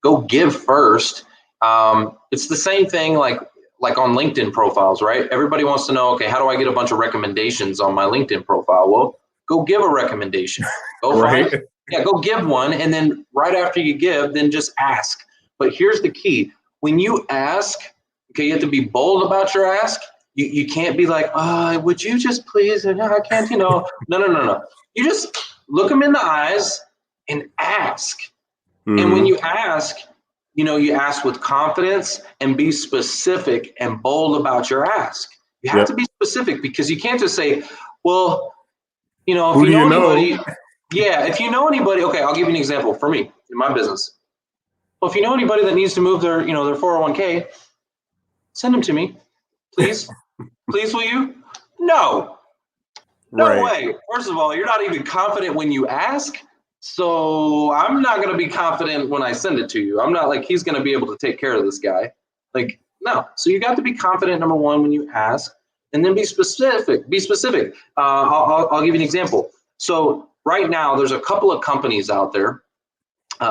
go give first. It's the same thing like on LinkedIn profiles, right? Everybody wants to know, okay, how do I get a bunch of recommendations on my LinkedIn profile? Well, go give a recommendation. Go go give one. And then right after you give, then just ask. But here's the key. When you ask, okay, you have to be bold about your ask. You can't be like, would you just please? And I can't, you know, no. You just look them in the eyes and ask. And when you ask, you know, you ask with confidence and be specific and bold about your ask. You have to be specific, because you can't just say, well, You know, if you know anybody, yeah, if you know anybody, okay, I'll give you an example for me in my business. Well, if you know anybody that needs to move their, you know, their 401k, send them to me, please. Please, will you? No, no way. First of all, you're not even confident when you ask. So I'm not going to be confident when I send it to you. I'm not like, he's going to be able to take care of this guy. Like, no. So you got to be confident, number one, when you ask, and then be specific. Be specific. I'll give you an example. So right now, there's a couple of companies out there.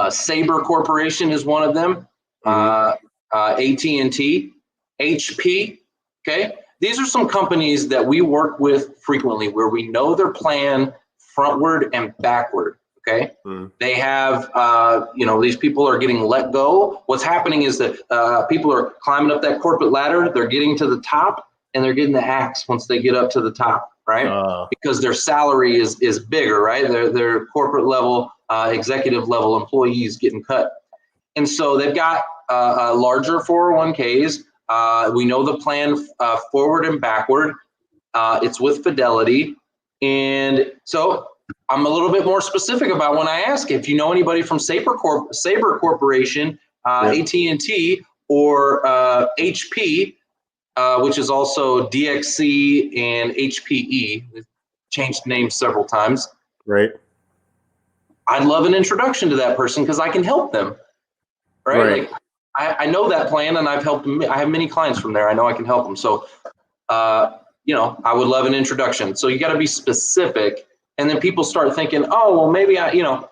Sabre Corporation is one of them. AT&T, HP. Okay. These are some companies that we work with frequently where we know their plan frontward and backward. Okay. They have, you know, these people are getting let go. What's happening is that people are climbing up that corporate ladder. They're getting to the top and they're getting the axe once they get up to the top, right? Because their salary is bigger, right? Their corporate level, executive level employees getting cut. And so they've got larger 401ks. We know the plan forward and backward. It's with Fidelity. And so I'm a little bit more specific about when I ask if you know anybody from Sabre Corporation, AT&T, or HP, which is also DXC and HPE. We've changed names several times. Right. I'd love an introduction to that person because I can help them. Right. Like, I know that plan and I've helped them. I have many clients from there. I know I can help them. So, you know, I would love an introduction. So you got to be specific. And then people start thinking, oh, well, maybe you know,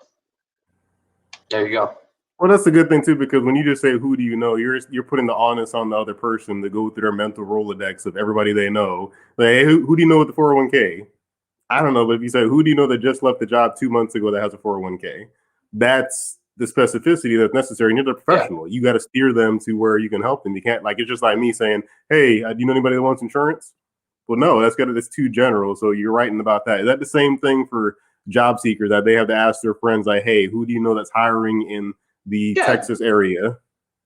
there you go. Well, that's a good thing too, because when you just say, who do you know, you're putting the onus on the other person to go through their mental Rolodex of everybody they know. Like, hey, who do you know with the 401k? I don't know, but if you say, who do you know that just left the job 2 months ago that has a 401k? That's the specificity that's necessary. And you're the professional. You got to steer them to where you can help them. You can't, like, it's just like me saying, hey, do you know anybody that wants insurance? Well, no, that's too general. So you're writing about that. Is that the same thing for job seekers, that they have to ask their friends, like, hey, who do you know that's hiring in the Texas area?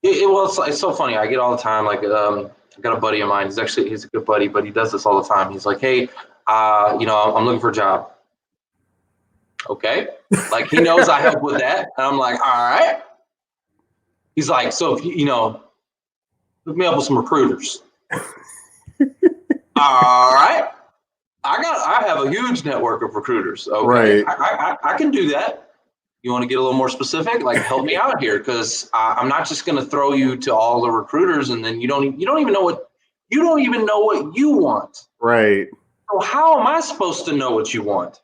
Well, it's so funny. I get all the time. Like, I got a buddy of mine. He's a good buddy, but he does this all the time. He's like, hey, you know, I'm looking for a job. Okay. Like, he knows I help with that. And I'm like, all right. He's like, so if you know, hook me up with some recruiters. All right. I have a huge network of recruiters. Okay. Right. I can do that. You want to get a little more specific? Like, help me out here, because I'm not just going to throw you to all the recruiters and then you don't even know what you want. Right. So how am I supposed to know what you want?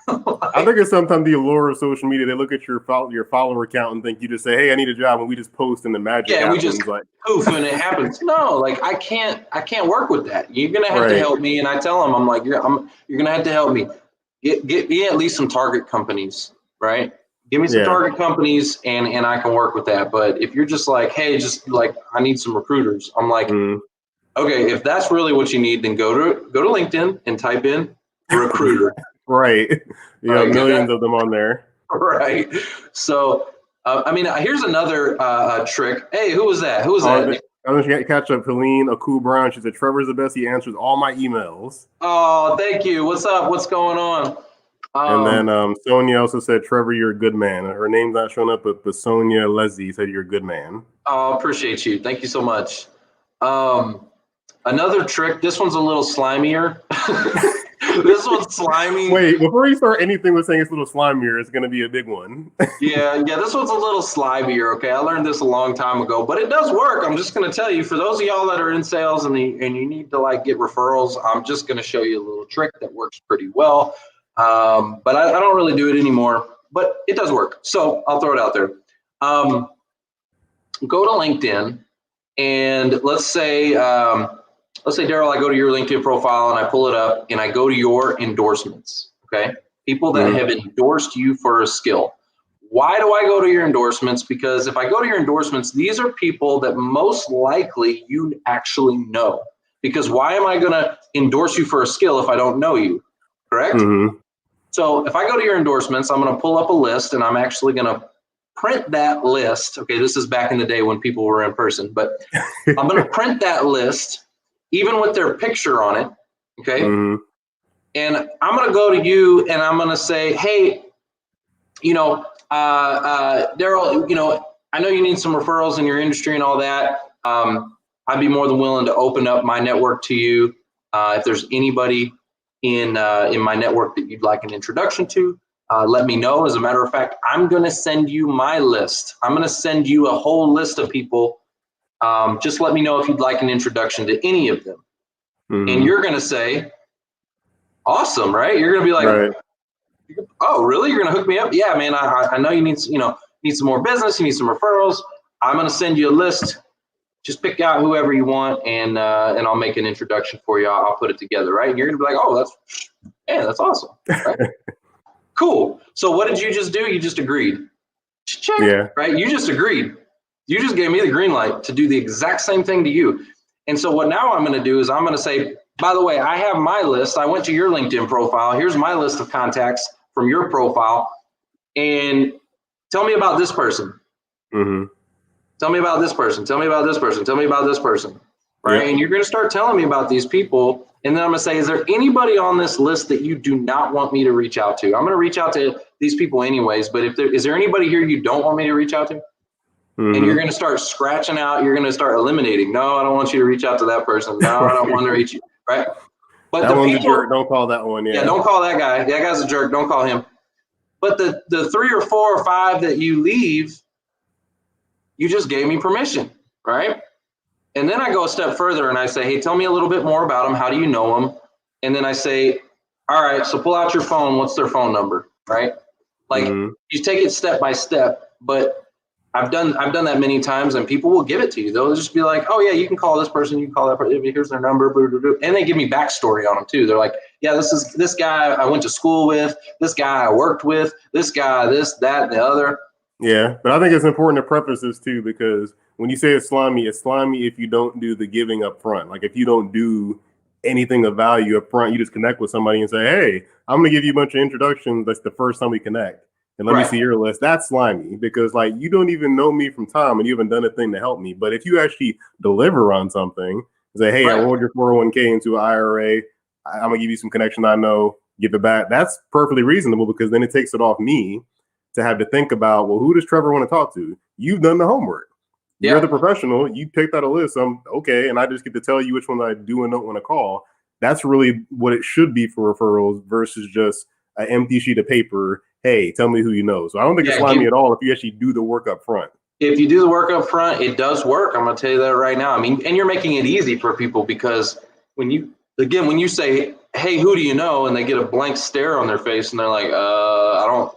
I think it's sometimes the allure of social media. They look at your follower count and think you just say, hey, I need a job, and we just post and the magic happens. We just poof and it happens. No, like, I can't work with that. You're gonna have to help me. And I tell them, I'm like, you're gonna have to help me. Get me at least some target companies, right? Give me some target companies and I can work with that. But if you're just like, hey, just like, I need some recruiters, I'm like, okay, if that's really what you need, then go to LinkedIn and type in recruiter. Right. You have millions of them on there. Right. So, I mean, here's another trick. Hey, who was that? Who was that? I was going to catch up Helene Aku Brown. She said, Trevor's the best. He answers all my emails. Oh, thank you. What's up? What's going on? And then Sonia also said, Trevor, you're a good man. Her name's not showing up, but Sonia Leslie said you're a good man. Oh, appreciate you. Thank you so much. Another trick. This one's a little slimier. This one's slimy. Wait, before you start anything with saying it's a little slimier, it's going to be a big one. yeah, this one's a little slimier. Okay, I learned this a long time ago, but it does work. I'm just going to tell you, for those of y'all that are in sales and you need to like get referrals, I'm just going to show you a little trick that works pretty well. But I don't really do it anymore, but it does work. So I'll throw it out there. Go to LinkedIn and let's say, Daryl, I go to your LinkedIn profile and I pull it up and I go to your endorsements, okay? People that have endorsed you for a skill. Why do I go to your endorsements? Because if I go to your endorsements, these are people that most likely you actually know. Because why am I going to endorse you for a skill if I don't know you, correct? So if I go to your endorsements, I'm going to pull up a list and I'm actually going to print that list. Okay, this is back in the day when people were in person, but I'm going to print that list even with their picture on it, okay? And I'm going to go to you and I'm going to say, hey, Daryl, I know you need some referrals in your industry and all that. I'd be more than willing to open up my network to you. If there's anybody in my network that you'd like an introduction to, let me know. As a matter of fact, I'm going to send you my list. I'm going to send you a whole list of people. Just let me know if you'd like an introduction to any of them. And you're going to say, awesome, right? You're going to be like, right. Oh, really? You're going to hook me up? Yeah, man, I know you need some more business. You need some referrals. I'm going to send you a list. Just pick out whoever you want, and I'll make an introduction for you. I'll put it together, right? And you're going to be like, oh, that's awesome. Right? Cool. So what did you just do? You just agreed. Check, yeah. Right? You just agreed. You just gave me the green light to do the exact same thing to you. And so what now I'm going to do is I'm going to say, by the way, I have my list. I went to your LinkedIn profile. Here's my list of contacts from your profile. And tell me about this person. Tell me about this person. Tell me about this person. Tell me about this person. Right? Yeah. And you're going to start telling me about these people. And then I'm going to say, is there anybody on this list that you do not want me to reach out to? I'm going to reach out to these people anyways. But is there anybody here you don't want me to reach out to? And you're going to start scratching out. You're going to start eliminating. No, I don't want you to reach out to that person. No, I don't want to reach you. Right? But that one's a jerk. Don't call that one. Yeah, don't call that guy. That guy's a jerk. Don't call him. But the 3 or 4 or 5 that you leave, you just gave me permission, right? And then I go a step further and I say, hey, tell me a little bit more about them. How do you know them? And then I say, all right, so pull out your phone. What's their phone number, right? Like you take it step by step, but I've done that many times, and people will give it to you. They'll just be like, oh yeah, you can call this person, you can call that person, here's their number, and they give me backstory on them too. They're like, yeah, this guy I went to school with, this guy I worked with, this guy, this, that, and the other. Yeah, but I think it's important to preface this too, because when you say it's slimy if you don't do the giving up front. Like if you don't do anything of value up front, you just connect with somebody and say, hey, I'm going to give you a bunch of introductions. That's the first time we connect. And let me see your list. That's slimy, because like you don't even know me from Tom and you haven't done a thing to help me. But if you actually deliver on something, say, hey, I rolled your 401k into an IRA. I'm going to give you some connection I know, give it back. That's perfectly reasonable, because then it takes it off me to have to think about, well, who does Trevor want to talk to? You've done the homework. Yeah. You're the professional. You picked out a list. I'm okay. And I just get to tell you which ones I do and don't want to call. That's really what it should be for referrals versus just an empty sheet of paper. Hey, tell me who you know. So I don't think it's slimy at all if you actually do the work up front. If you do the work up front, it does work. I'm going to tell you that right now. I mean, and you're making it easy for people, because when you say, hey, who do you know? And they get a blank stare on their face and they're like, I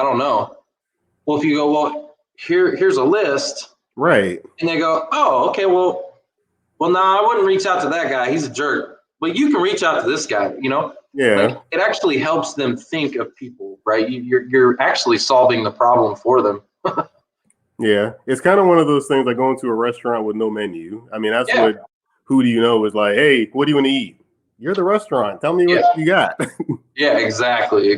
don't know. Well, if you go, well, here's a list. Right. And they go, oh, okay, well, no, I wouldn't reach out to that guy. He's a jerk. But you can reach out to this guy, Yeah. Like, it actually helps them think of people, right? You're actually solving the problem for them. Yeah. It's kind of one of those things like going to a restaurant with no menu. I mean, that's what who do you know is like, hey, what do you want to eat? You're the restaurant. Tell me what you got. Yeah, exactly.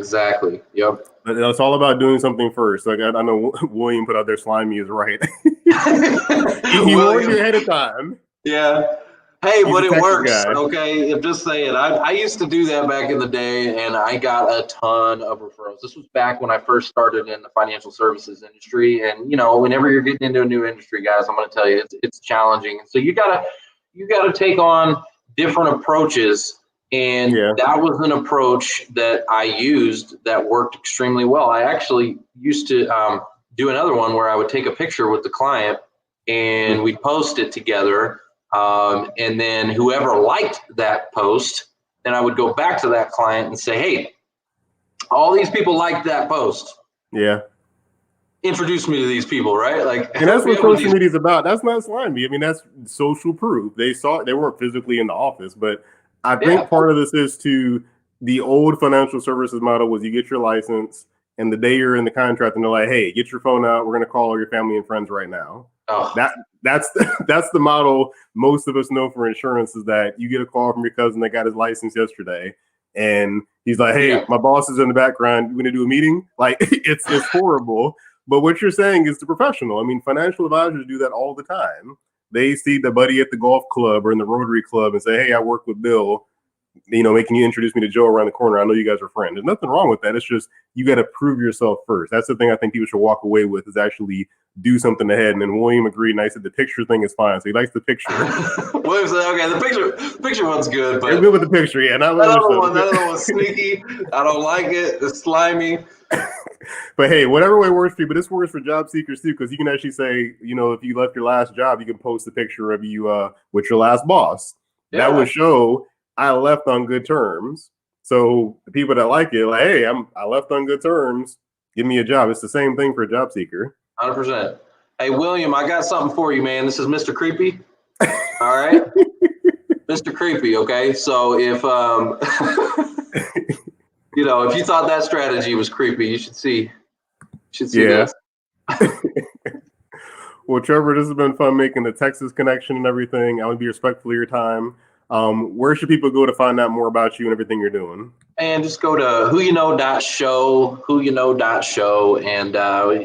Yep. But it's all about doing something first. Like I know William put out there, slimy is right. He warned you ahead of time. Yeah. Hey, but it works. Okay, just saying. I used to do that back in the day, and I got a ton of referrals. This was back when I first started in the financial services industry. And whenever you're getting into a new industry, guys, I'm going to tell you, it's challenging. So you gotta take on different approaches. And that was an approach that I used that worked extremely well. I actually used to do another one where I would take a picture with the client and we'd post it together. And then whoever liked that post, then I would go back to that client and say, hey, all these people liked that post. Yeah. Introduce me to these people, right? Like, and that's what social media is about. That's not slimy. I mean, that's social proof. They weren't physically in the office, but I think part of this is to the old financial services model was you get your license and the day you're in the contract and they're like, hey, get your phone out. We're going to call all your family and friends right now. Oh. That's the model most of us know for insurance, is that you get a call from your cousin that got his license yesterday and he's like, hey, my boss is in the background. You want to do a meeting? Like it's horrible. But what you're saying is the professional. I mean, financial advisors do that all the time. They see the buddy at the golf club or in the Rotary Club and say, hey, I work with Bill. making you introduce me to Joe around the corner. I know you guys are friends. There's nothing wrong with that. It's just you got to prove yourself first. That's the thing I think people should walk away with, is actually do something ahead. And then William agreed, and I said the picture thing is fine. So he likes the picture. William said, okay, the picture one's good, but you're good with the picture, yeah. That other one's sneaky. I don't like it. It's slimy. But hey, whatever way works for you, but this works for job seekers too, because you can actually say, if you left your last job, you can post a picture of you with your last boss. Yeah. That would show I left on good terms. So the people that like it, like, hey, I left on good terms. Give me a job. It's the same thing for a job seeker. 100%. Hey, William, I got something for you, man. This is Mr. Creepy. All right, Mr. Creepy. Okay, so if if you thought that strategy was creepy, you should see. This. Well, Trevor, this has been fun making the Texas connection and everything. I would be respectful of your time. Where should people go to find out more about you and everything you're doing? And just go to 𝗠𝑦𝑜uknow.show, and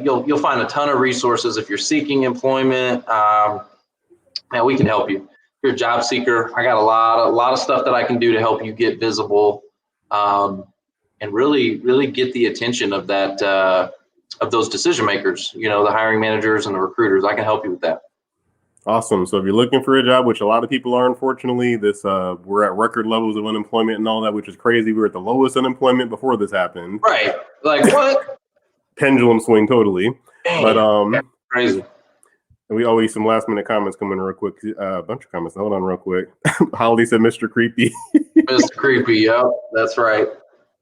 you'll find a ton of resources if you're seeking employment. And we can help you. If you're a job seeker, I got a lot of stuff that I can do to help you get visible, and really get the attention of those decision makers. The hiring managers and the recruiters. I can help you with that. Awesome. So if you're looking for a job, which a lot of people are, unfortunately, we're at record levels of unemployment and all that, which is crazy. We were at the lowest unemployment before this happened. Right. Like what? Pendulum swing totally. Dang, but crazy. And we always some last minute comments coming real quick. A bunch of comments. Hold on real quick. Holly said Mr. Creepy. Mr. Creepy, yep, that's right.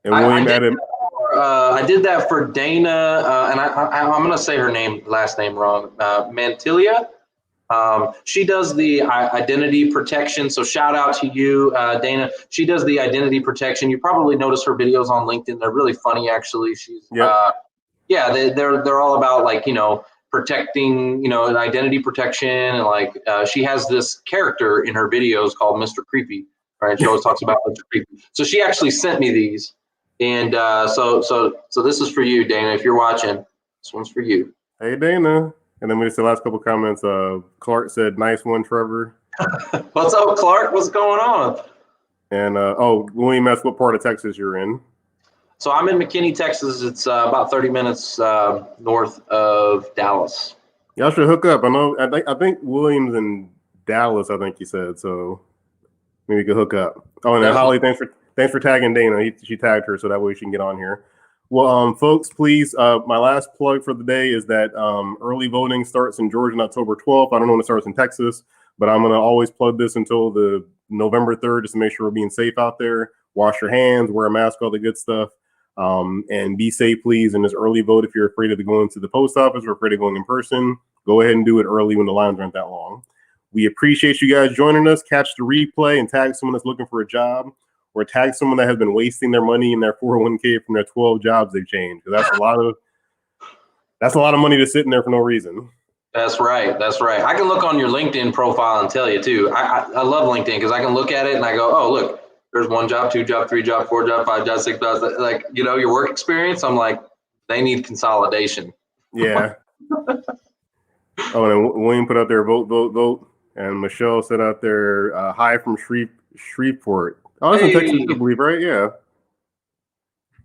And William added. I did that for Dana, and I'm going to say her last name wrong. Mantilia. She does the identity protection. So shout out to you, Dana. She does the identity protection. You probably notice her videos on LinkedIn. They're really funny, actually. She's, they're all about protecting, identity protection. And she has this character in her videos called Mr. Creepy, right? She always talks about Mr. Creepy. So she actually sent me these. And so this is for you, Dana. If you're watching, this one's for you. Hey, Dana. And then we just the last couple of comments. Clark said, "Nice one, Trevor." What's up, Clark? What's going on? And William asked what part of Texas you're in. So I'm in McKinney, Texas. It's about 30 minutes north of Dallas. Y'all should hook up. I think William's in Dallas. I think he said so. Maybe we could hook up. Oh, and then Holly, thanks for tagging Dana. She tagged her so that way she can get on here. Well, folks, please, my last plug for the day is that early voting starts in Georgia on October 12th. I don't know when it starts in Texas, but I'm going to always plug this until the November 3rd just to make sure we're being safe out there. Wash your hands, wear a mask, all the good stuff, and be safe, please. And this early vote, if you're afraid of going to the post office or afraid of going in person, go ahead and do it early when the lines aren't that long. We appreciate you guys joining us. Catch the replay and tag someone that's looking for a job. Or tag someone that has been wasting their money in their 401k from their 12 jobs they've changed. That's a lot of money to sit in there for no reason. That's right. I can look on your LinkedIn profile and tell you too. I love LinkedIn because I can look at it and I go, oh, look, there's 1 job, 2 job, 3 job, 4 job, 5 job, 6 jobs. Like, your work experience. I'm like, they need consolidation. Yeah. Oh, and William put out there, vote. And Michelle said out there, hi from Shreveport. Oh, that's in Texas, I believe, right? Yeah.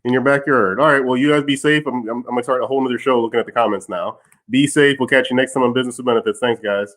In your backyard. All right. Well, you guys be safe. I'm going to start a whole nother show looking at the comments now. Be safe. We'll catch you next time on Business with Benefits. Thanks, guys.